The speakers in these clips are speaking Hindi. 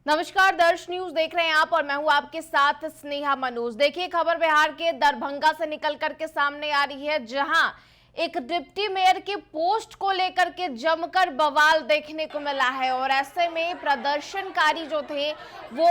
नमस्कार, दर्श न्यूज देख रहे हैं आप और मैं हूं आपके साथ स्नेहा मनोज। देखिए, खबर बिहार के दरभंगा से निकल करके सामने आ रही है, जहां एक डिप्टी मेयर के पोस्ट को लेकर के जमकर बवाल देखने को मिला है। और ऐसे में प्रदर्शनकारी जो थे वो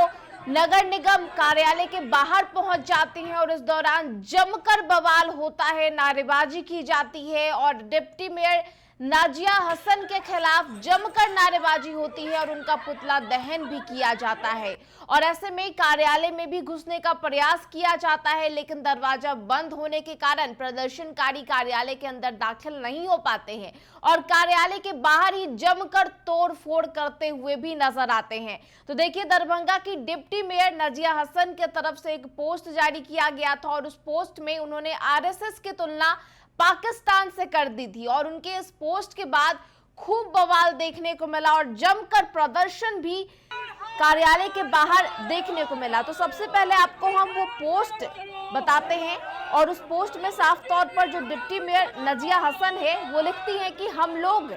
नगर निगम कार्यालय के बाहर पहुंच जाते हैं और इस दौरान जमकर बवाल होता है, नारेबाजी की जाती है और डिप्टी मेयर नाजिया हसन के खिलाफ जमकर नारेबाजी होती है और उनका पुतला दहन भी किया जाता है। और ऐसे में कार्यालय में भी घुसने का प्रयास किया जाता है, लेकिन दरवाजा बंद होने के कारण प्रदर्शनकारी कार्यालय के अंदर दाखिल नहीं हो पाते हैं और कार्यालय के बाहर ही जमकर तोड़फोड़ करते हुए भी नजर आते हैं। तो देखिए, दरभंगा की डिप्टी मेयर नाजिया हसन की तरफ से एक पोस्ट जारी किया गया था और उस पोस्ट में उन्होंने आरएसएस की तुलना पाकिस्तान से कर दी थी और उनके इस पोस्ट के बाद खूब बवाल देखने को मिला और जमकर प्रदर्शन भी कार्यालय के बाहर देखने को मिला। तो सबसे पहले आपको हम वो पोस्ट बताते हैं और उस पोस्ट में साफ तौर पर जो डिप्टी मेयर नाजिया हसन है वो लिखती है कि हम लोग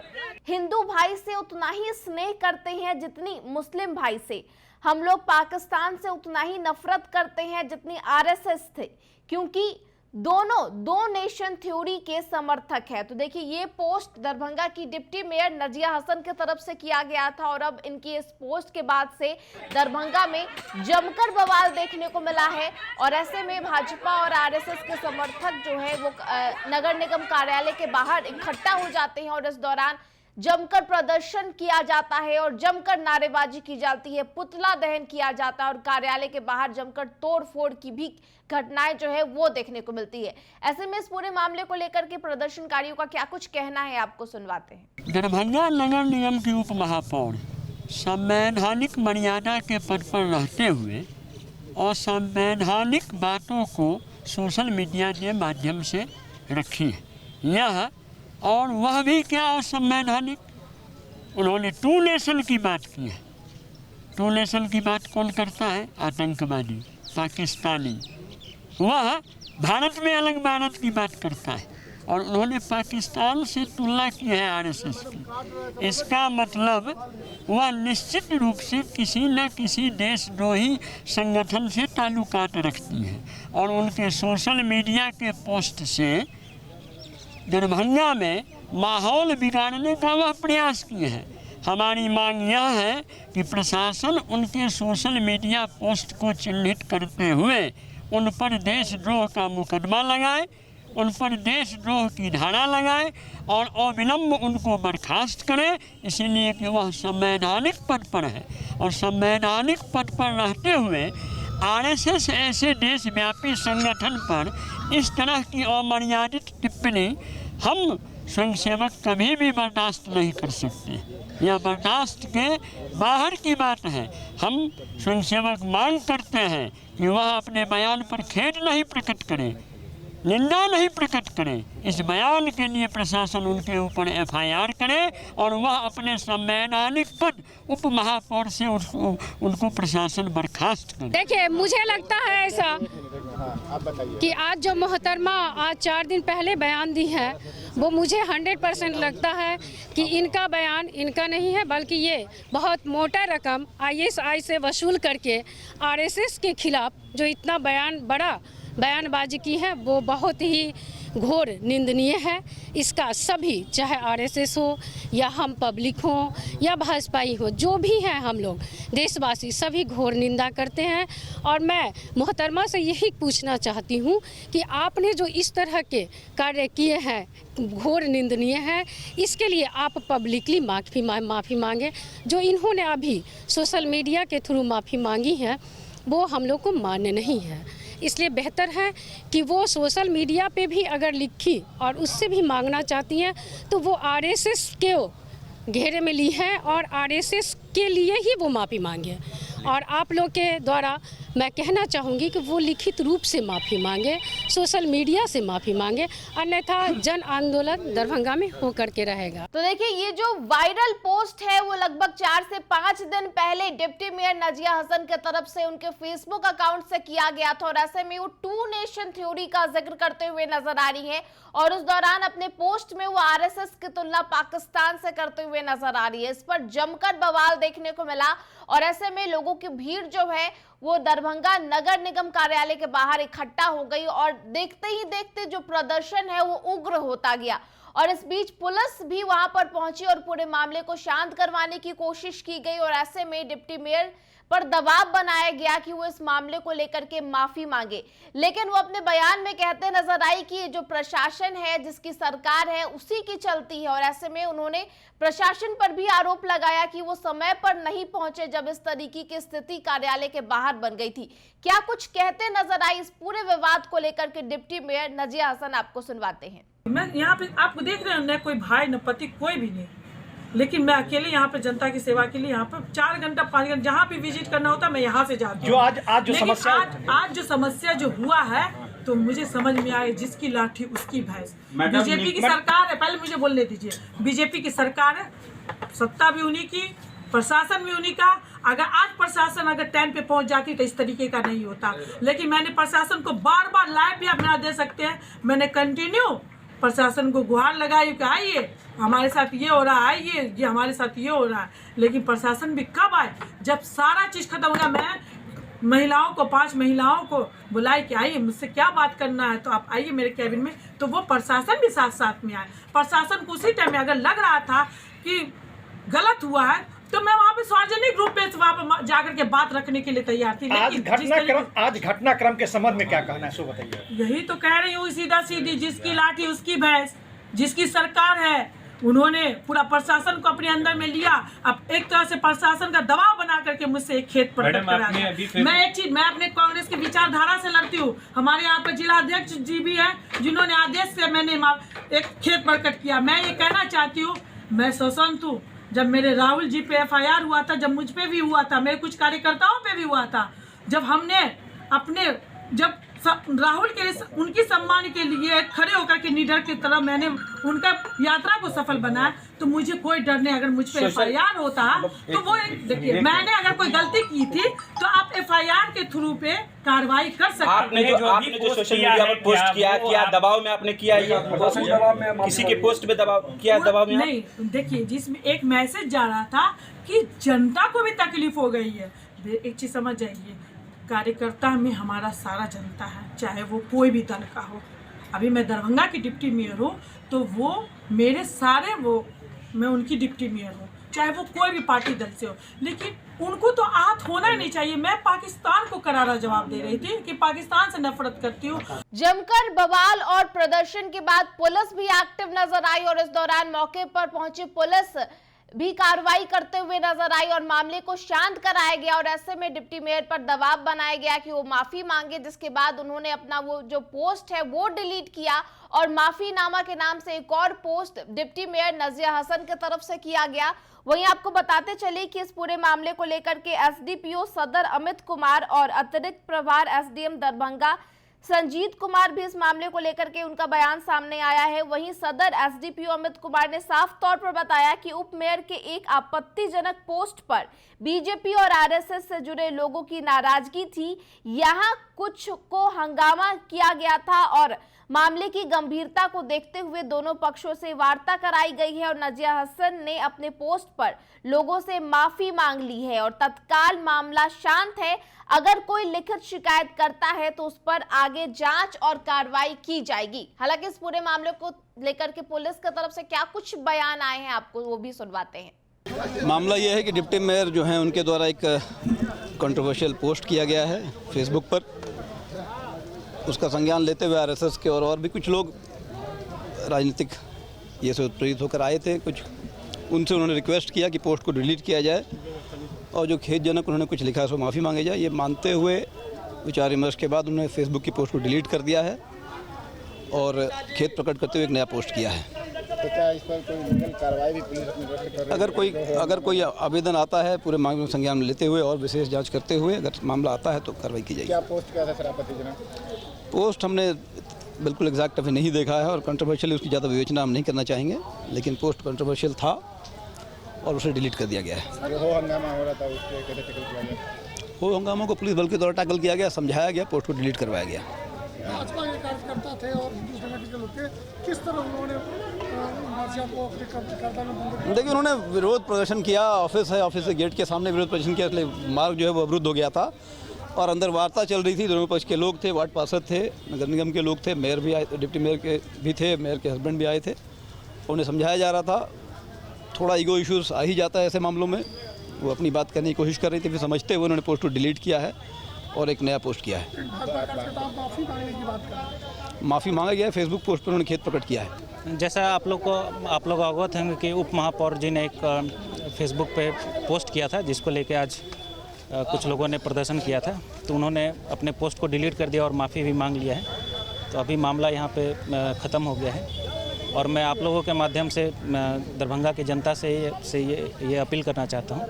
हिंदू भाई से उतना ही स्नेह करते हैं जितनी मुस्लिम भाई से, हम लोग पाकिस्तान से उतना ही नफरत करते हैं जितनी आरएसएस थे, क्योंकि दोनों दो नेशन थ्योरी के समर्थक है। तो देखिए, ये पोस्ट दरभंगा की डिप्टी मेयर नाजिया हसन की तरफ से किया गया था और अब इनकी इस पोस्ट के बाद से दरभंगा में जमकर बवाल देखने को मिला है। और ऐसे में भाजपा और आरएसएस के समर्थक जो है वो नगर निगम कार्यालय के बाहर इकट्ठा हो जाते हैं और इस दौरान जमकर प्रदर्शन किया जाता है और जमकर नारेबाजी की जाती है, पुतला दहन किया जाता है और कार्यालय के बाहर जमकर तोड़फोड़ की भी घटनाएं जो है वो देखने को मिलती है। ऐसे में इस पूरे मामले को लेकर के प्रदर्शनकारियों का क्या कुछ कहना है, आपको सुनवाते हैं। दरभंगा नगर निगम की उप महापौर संवैधानिक मर्यादा के पद पर रहते हुए और संवैधानिक बातों को सोशल मीडिया के माध्यम से रखी है। यह और वह भी क्या असंवैधानिक, उन्होंने टू नेशन की बात की है। टू नेशन की बात कौन करता है? आतंकवादी, पाकिस्तानी। वह भारत में अलग भारत की बात करता है और उन्होंने पाकिस्तान से तुलना की है आरएसएस की। इसका मतलब वह निश्चित रूप से किसी न किसी देशद्रोही संगठन से ताल्लुकात रखती है और उनके सोशल मीडिया के पोस्ट से दरभंगा में माहौल बिगाड़ने का वह प्रयास किए हैं। हमारी मांग यह है कि प्रशासन उनके सोशल मीडिया पोस्ट को चिन्हित करते हुए उन पर देशद्रोह का मुकदमा लगाए, उन पर देशद्रोह की धारा लगाए और अविलंब उनको बर्खास्त करे, इसीलिए कि वह संवैधानिक पद पर है। और संवैधानिक पद पर रहते हुए आरएसएस ऐसे देशव्यापी संगठन पर इस तरह की अमर्यादित टिप्पणी हम स्वयंसेवक कभी भी बर्दाश्त नहीं कर सकते। यह बर्दाश्त के बाहर की बात है। हम स्वयंसेवक मांग करते हैं कि वह अपने बयान पर खेद नहीं प्रकट करें, निंदा नहीं प्रकट करें। इस बयान के लिए प्रशासन उनके ऊपर एफआईआर करे और वह अपने संवैधानिक पद उप महापौर से उनको प्रशासन बर्खास्त करे। देखिए, मुझे लगता है ऐसा कि आज जो मोहतरमा आज 4 दिन पहले बयान दी है वो मुझे 100% लगता है कि इनका बयान इनका नहीं है, बल्कि ये बहुत मोटा रकम आईएसआई से वसूल करके आरएसएस के खिलाफ जो इतना बड़ा बयानबाजी की है वो बहुत ही घोर निंदनीय है। इसका सभी, चाहे आरएसएस हो या हम पब्लिक हो या भाजपाई हो, जो भी हैं हम लोग देशवासी, सभी घोर निंदा करते हैं। और मैं मोहतरमा से यही पूछना चाहती हूँ कि आपने जो इस तरह के कार्य किए हैं घोर निंदनीय है, इसके लिए आप पब्लिकली माफ़ी मांगे। जो इन्होंने अभी सोशल मीडिया के थ्रू माफ़ी मांगी है वो हम लोग को मान्य नहीं है। इसलिए बेहतर है कि वो सोशल मीडिया पे भी अगर लिखी और उससे भी मांगना चाहती हैं तो वो आरएसएस के घेरे में ली है और आरएसएस के लिए ही वो माफ़ी मांगे। और आप लोग के द्वारा मैं कहना चाहूँगी कि वो लिखित रूप से माफ़ी मांगे, सोशल मीडिया से माफ़ी मांगे, अन्यथा जन आंदोलन दरभंगा में होकर के रहेगा। तो देखिए, ये जो वायरल पोस्ट है वो लगभग 4 से 5 दिन पहले डिप्टी मेयर नजिया हसन के तरफ से उनके फेसबुक अकाउंट से किया गया था और ऐसे में वो 2 नेशन थ्योरी का जिक्र करते हुए नजर आ रही है और उस दौरान अपने पोस्ट में वो आरएसएस की तुलना पाकिस्तान से करते हुए नजर आ रही है। इस पर जमकर बवाल देखने को मिला और ऐसे में लोगों की भीड़ जो है वो दरभंगा नगर निगम कार्यालय के बाहर इकट्ठा हो गई और देखते ही देखते जो प्रदर्शन है वो उग्र होता गया और इस बीच पुलिस भी वहां पर पहुंची और पूरे मामले को शांत करवाने की कोशिश की गई और ऐसे में डिप्टी मेयर पर दबाव बनाया गया कि वो इस मामले को लेकर के माफी मांगे, लेकिन वो अपने बयान में कहते नजर आई कि जो प्रशासन है, जिसकी सरकार है, उसी की चलती है और ऐसे में उन्होंने प्रशासन पर भी आरोप लगाया कि वो समय पर नहीं पहुंचे जब इस तरीके की स्थिति कार्यालय के बाहर बन गई थी। क्या कुछ कहते नजर आई इस पूरे विवाद को लेकर के डिप्टी मेयर नजिया हसन, आपको सुनवाते हैं। मैं यहाँ पे आपको देख रहे हैं, न कोई भाई न पति, कोई भी नहीं, लेकिन मैं अकेले यहाँ पे जनता की सेवा के लिए यहाँ पे 4 घंटा 5 घंटा जहाँ भी विजिट करना होता है मैं यहाँ से जाती हूँ। जो आज जो समस्या आज जो समस्या जो हुआ है तो मुझे समझ में आए, जिसकी लाठी उसकी भैंस। बीजेपी की सरकार है, पहले मुझे बोलने दीजिए, बीजेपी की सरकार है, सत्ता भी उन्हीं की, प्रशासन भी उन्हीं का। अगर आज प्रशासन अगर टाइम पे पहुंच जाती तो इस तरीके का नहीं होता, लेकिन मैंने प्रशासन को बार बार लाइव भी आप दे सकते हैं, मैंने कंटिन्यू प्रशासन को गुहार लगाई कि आइए हमारे साथ ये हो रहा है, ये हमारे साथ ये हो रहा है, लेकिन प्रशासन भी कब आए जब सारा चीज़ खत्म हो गया। मैं महिलाओं को 5 महिलाओं को बुलाई कि आइए मुझसे क्या बात करना है, तो आप आइए मेरे कैबिन में, तो वो प्रशासन भी साथ साथ में आए। प्रशासन को उसी टाइम में अगर लग रहा था कि गलत हुआ है तो मैं वहाँ पे सार्वजनिक रूप में वहाँ पे जाकर के बात रखने के लिए तैयार थी। आज घटनाक्रम के संबंध में क्या कहना है, सो बताइए। यही तो कह रही हूँ, सीधा सीधी, जिसकी लाठी उसकी भैंस, जिसकी सरकार है उन्होंने पूरा प्रशासन को अपने अंदर में लिया। अब एक तरह से प्रशासन का दबाव बना करके मुझसे एक खेत प्रकट करा दिया। मैं एक चीज, मैं अपने कांग्रेस की विचारधारा से लड़ती हूँ। हमारे यहाँ पे जिला अध्यक्ष जी भी है जिन्होंने आदेश से मैंने एक खेत प्रकट किया। मैं ये कहना चाहती हूँ, मैं सशंत हूँ। जब मेरे राहुल जी पे FIR हुआ था, जब मुझ पे भी हुआ था, मेरे कुछ कार्यकर्ताओं पे भी हुआ था, जब हमने अपने जब राहुल के उनकी सम्मान के लिए खड़े होकर के निडर की तरह मैंने उनका यात्रा को सफल बनाया, तो मुझे कोई डर नहीं। अगर मुझ पे FIR होता तो वो देखिए, मैंने अगर कोई गलती की थी तो आप FIR के थ्रू पे कार्रवाई कर सकते हैं। आपने जो सोशल मीडिया पर पोस्ट किया, क्या दबाव में आपने किया, ये किसी के पोस्ट पे दबाव किया, दबाव में नहीं। देखिए, जिसमें एक मैसेज जा रहा था कि जनता को भी तकलीफ हो गई है। एक चीज समझ जाइए, कार्यकर्ता में हमारा सारा जनता है, चाहे वो कोई भी दल का हो। अभी मैं दरभंगा की डिप्टी मेयर हूँ तो वो मेरे सारे मैं उनकी डिप्टी मेयर हूँ, चाहे वो कोई भी पार्टी दल से हो, लेकिन उनको तो आहत होना ही नहीं चाहिए। मैं पाकिस्तान को करारा जवाब दे रही थी कि पाकिस्तान से नफरत करती हूँ। जमकर बवाल और प्रदर्शन के बाद पुलिस भी एक्टिव नजर आई और इस दौरान मौके पर पहुंची पुलिस भी कार्रवाई करते हुए नजर आई और मामले को शांत कराया गया और ऐसे में डिप्टी मेयर पर दबाव बनाया गया कि वो माफी मांगे, जिसके बाद उन्होंने अपना वो जो पोस्ट है वो डिलीट किया और माफीनामा के नाम से एक और post deputy mayor Nazia Hasan की तरफ से किया गया। वहीं आपको बताते चले कि इस पूरे मामले को लेकर के SDPO सदर अमित कुमार और अतिरिक्त प्रभार SDM दरभंगा संजीत कुमार भी इस मामले को लेकर के उनका बयान सामने आया है। वहीं सदर SDPO अमित कुमार ने साफ तौर पर बताया कि उप मेयर के एक आपत्तिजनक पोस्ट पर बीजेपी और RSS से जुड़े लोगों की नाराजगी थी। यहां कुछ को हंगामा किया गया था और मामले की गंभीरता को देखते हुए दोनों पक्षों से वार्ता कराई गई है और नजिया हसन ने अपने पोस्ट पर लोगों से माफी मांग ली है और तत्काल मामला शांत है। अगर कोई लिखित शिकायत करता है तो उस पर आगे जांच और कार्रवाई की जाएगी। हालांकि इस पूरे मामले को लेकर के पुलिस की तरफ से क्या कुछ बयान आए हैं, आपको वो भी सुनवाते हैं। मामला यह है कि डिप्टी मेयर जो हैं उनके द्वारा एक कंट्रोवर्शियल पोस्ट किया गया है फेसबुक पर। उसका संज्ञान लेते हुए RSS के और भी कुछ लोग राजनीतिक ये से उत्प्रेरित होकर आए थे, कुछ उनसे उन्होंने रिक्वेस्ट किया कि पोस्ट को डिलीट किया जाए और जो खेदजनक उन्होंने कुछ लिखा है उसको माफ़ी मांगी जाए। ये मानते हुए विचार विमर्श के बाद उन्होंने फेसबुक की पोस्ट को डिलीट कर दिया है और खेद प्रकट करते हुए एक नया पोस्ट किया है। तो क्या इस पर कोई लीगल कार्रवाई भी पुलिस अपनी तरफ से कर रही है? अगर कोई आवेदन आता है पूरे मामले में संज्ञान में लेते हुए और विशेष जांच करते हुए अगर मामला आता है तो कार्रवाई की जाएगी। क्या पोस्ट क्या था सर, आप बताइए। पोस्ट हमने बिल्कुल एग्जैक्ट अभी नहीं देखा है और कंट्रोवर्शियल उसकी ज़्यादा विवेचना हम नहीं करना चाहेंगे, लेकिन पोस्ट कंट्रोवर्शियल था और उसे डिलीट कर दिया गया है। जो हो हंगामा हो रहा था उसके कैसे टैकल किया गया? वो हंगामों को पुलिस बल के द्वारा टैकल किया गया, समझाया गया, पोस्ट को डिलीट करवाया गया। भाजपा के कार्यकर्ता थे और हिंदू संगठन के लोग थे, किस तरह उन्होंने मार्चिया को अपने करता में देखिए उन्होंने विरोध प्रदर्शन किया, ऑफिस है, ऑफिस के गेट के सामने विरोध प्रदर्शन किया, इसलिए मार्ग जो है वो अवरुद्ध हो गया था और अंदर वार्ता चल रही थी। दोनों पक्ष के लोग थे, वार्ड पार्षद थे, नगर निगम के लोग थे, मेयर भी आए, डिप्टी मेयर के भी थे, मेयर के हस्बैंड भी आए थे। उन्हें समझाया जा रहा था, थोड़ा ईगो इश्यूज आ ही जाता है ऐसे मामलों में। वो अपनी बात करने की कोशिश कर रही थी, फिर समझते हुए उन्होंने पोस्ट को डिलीट किया है और एक नया पोस्ट किया है। माफी मांगने की बात कर माफ़ी मांगा गया है, फेसबुक पोस्ट पर उन्होंने खेद प्रकट किया है। जैसा आप लोग अवगत होंगे कि उप महापौर जी ने एक फेसबुक पे पोस्ट किया था जिसको लेके आज कुछ लोगों ने प्रदर्शन किया था, तो उन्होंने अपने पोस्ट को डिलीट कर दिया और माफ़ी भी मांग लिया है। तो अभी मामला यहाँ पे ख़त्म हो गया है और मैं आप लोगों के माध्यम से दरभंगा की जनता से ये अपील करना चाहता हूँ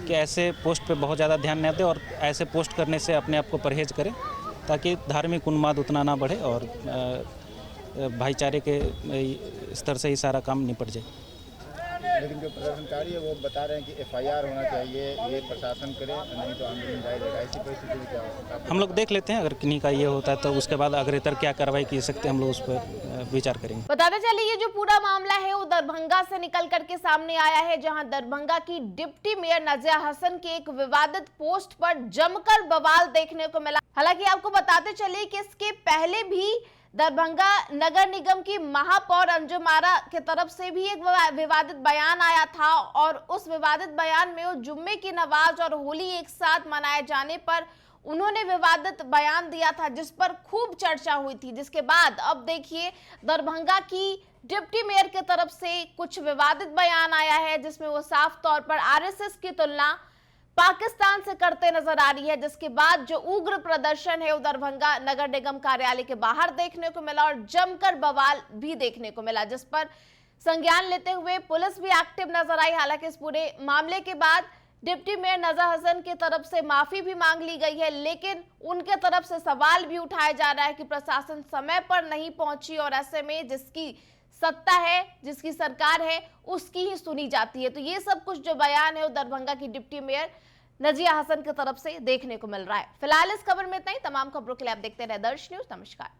कि ऐसे पोस्ट पे बहुत ज़्यादा ध्यान न दें और ऐसे पोस्ट करने से अपने आप को परहेज करें ताकि धार्मिक उन्माद उतना ना बढ़े और भाईचारे के स्तर से ही सारा काम निपट जाए। लेकिन जो प्रदर्शनकारी है वो बता रहे हैं कि FIR होना चाहिए, ये प्रशासन करे, नहीं तो आंदोलन जारी रहेगा। ऐसी परिस्थिति में क्या हो सकता है? हम लोग देख लेते हैं, अगर किन्हीं का ये होता है तो उसके बाद अग्रेतर क्या कार्रवाई की सकते हैं हम लोग उस पर विचार करेंगे। बताते चलिए ये जो पूरा मामला है वो दरभंगा से निकल करके सामने आया है, जहां दरभंगा की डिप्टी मेयर नजिया हसन के एक विवादित पोस्ट पर जमकर बवाल देखने को मिला। हालांकि आपको बताते चलिए कि इसके पहले भी दरभंगा नगर निगम की महापौर अंजुम आरा की तरफ से भी एक विवादित बयान आया था और उस विवादित बयान में वो जुम्मे की नमाज और होली एक साथ मनाए जाने पर उन्होंने विवादित बयान दिया था जिस पर खूब चर्चा हुई थी। जिसके बाद अब देखिए दरभंगा की डिप्टी मेयर की तरफ से कुछ विवादित बयान आया है जिसमें वो साफ तौर पर RSS की तुलना पाकिस्तान से करते नजर आ रही है, जिसके बाद जो उग्र प्रदर्शन है वो दरभंगा नगर निगम कार्यालय के बाहर देखने को मिला और जमकर बवाल भी देखने को मिला, जिस पर संज्ञान लेते हुए पुलिस भी एक्टिव नजर आई। हालांकि इस पूरे मामले के बाद डिप्टी मेयर नजिया हसन की तरफ से माफी भी मांग ली गई है, लेकिन उनके तरफ से सवाल भी उठाया जा रहा है कि प्रशासन समय पर नहीं पहुंची और ऐसे में जिसकी सत्ता है, जिसकी सरकार है, उसकी ही सुनी जाती है। तो ये सब कुछ जो बयान है वो दरभंगा की डिप्टी मेयर नजिया हसन की तरफ से देखने को मिल रहा है। फिलहाल इस खबर में इतना ही। तमाम खबरों के लिए आप देखते रहे दर्श न्यूज। नमस्कार।